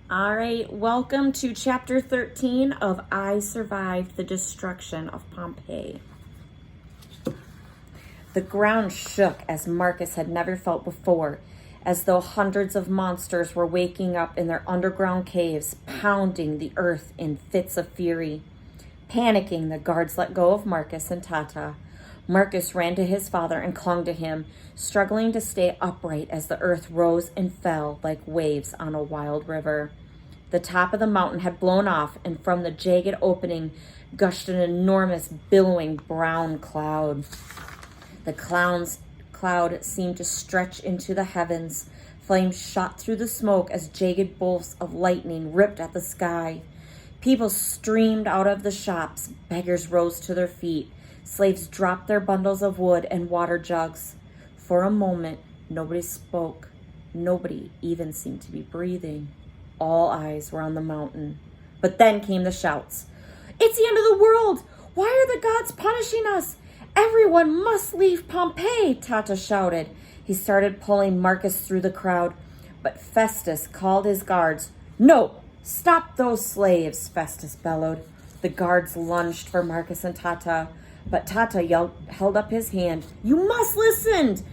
All right, welcome to chapter 13 of I Survived the Destruction of Pompeii. The ground shook as Marcus had never felt before, as though hundreds of monsters were waking up in their underground caves, pounding the earth in fits of fury. Panicking, the guards let go of Marcus and Tata. Marcus ran to his father and clung to him, struggling to stay upright as the earth rose and fell like waves on a wild river. The top of the mountain had blown off, and from the jagged opening gushed an enormous, billowing brown cloud. The cloud seemed to stretch into the heavens. Flames shot through the smoke as jagged bolts of lightning ripped at the sky. People streamed out of the shops. Beggars rose to their feet. Slaves dropped their bundles of wood and water jugs. For a moment, nobody spoke. Nobody even seemed to be breathing. All eyes were on the mountain. But then came the shouts. "It's the end of the world! Why are the gods punishing us? Everyone must leave Pompeii!" Tata shouted. He started pulling Marcus through the crowd, but Festus called his guards. "No! Stop those slaves!" Festus bellowed. The guards lunged for Marcus and Tata, but Tata held up his hand. "You must listen!"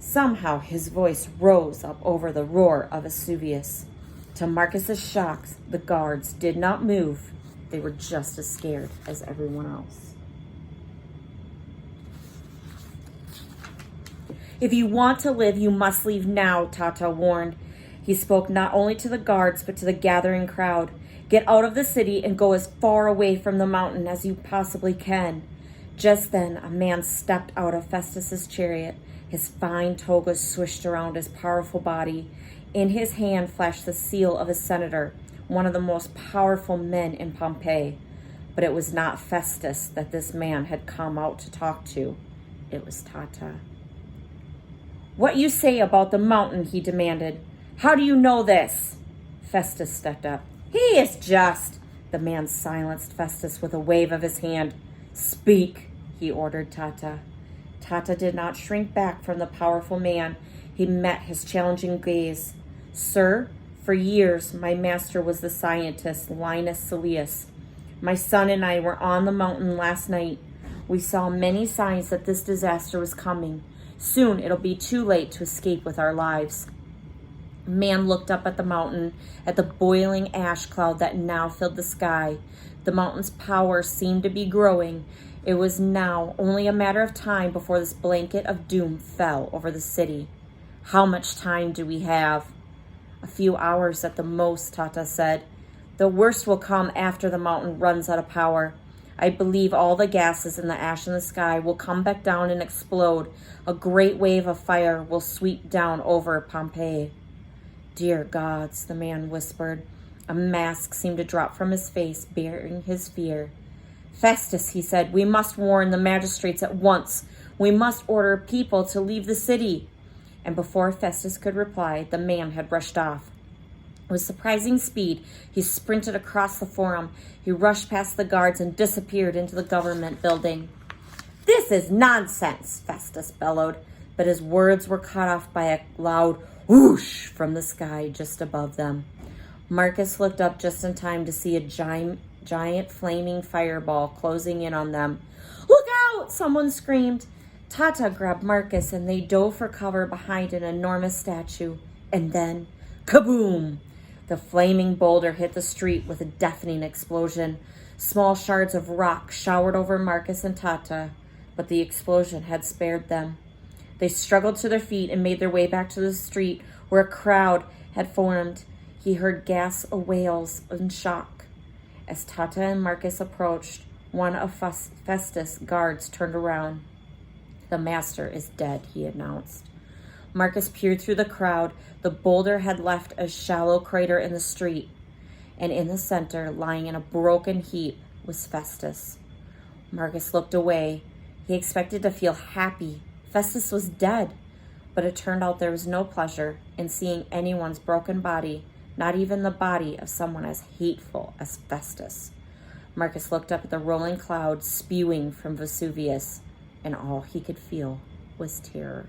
Somehow his voice rose up over the roar of Vesuvius. To Marcus's shock, the guards did not move. They were just as scared as everyone else. "If you want to live, you must leave now," Tata warned. He spoke not only to the guards, but to the gathering crowd. "Get out of the city and go as far away from the mountain as you possibly can." Just then, a man stepped out of Festus's chariot. His fine toga swished around his powerful body. In his hand flashed the seal of a senator, one of the most powerful men in Pompeii. But it was not Festus that this man had come out to talk to. It was Tata. "What you say about the mountain?" he demanded. "How do you know this?" Festus stepped up. "He is just." The man silenced Festus with a wave of his hand. "Speak," he ordered Tata. Tata did not shrink back from the powerful man. He met his challenging gaze. "Sir, for years my master was the scientist Linus Silius. My son and I were on the mountain last night. We saw many signs that this disaster was coming. Soon it'll be too late to escape with our lives." The man looked up at the mountain, at the boiling ash cloud that now filled the sky. The mountain's power seemed to be growing. It was now only a matter of time before this blanket of doom fell over the city. "How much time do we have?" "A few hours at the most," Tata said. "The worst will come after the mountain runs out of power. I believe all the gases and the ash in the sky will come back down and explode. A great wave of fire will sweep down over Pompeii." "Dear gods," the man whispered. A mask seemed to drop from his face, bearing his fear. "Festus," he said, "we must warn the magistrates at once. We must order people to leave the city." And before Festus could reply, the man had rushed off. With surprising speed, he sprinted across the forum. He rushed past the guards and disappeared into the government building. "This is nonsense," Festus bellowed, but his words were cut off by a loud whoosh from the sky just above them. Marcus looked up just in time to see a giant flaming fireball closing in on them. "Look out!" someone screamed. Tata grabbed Marcus and they dove for cover behind an enormous statue. And then, kaboom! The flaming boulder hit the street with a deafening explosion. Small shards of rock showered over Marcus and Tata, but the explosion had spared them. They struggled to their feet and made their way back to the street where a crowd had formed. He heard gasps of wails in shock. As Tata and Marcus approached, one of Festus' guards turned around. "The master is dead," he announced. Marcus peered through the crowd. The boulder had left a shallow crater in the street, and in the center, lying in a broken heap, was Festus. Marcus looked away. He expected to feel happy. Festus was dead, but it turned out there was no pleasure in seeing anyone's broken body, not even the body of someone as hateful as Festus. Marcus looked up at the rolling cloud spewing from Vesuvius, and all he could feel was terror.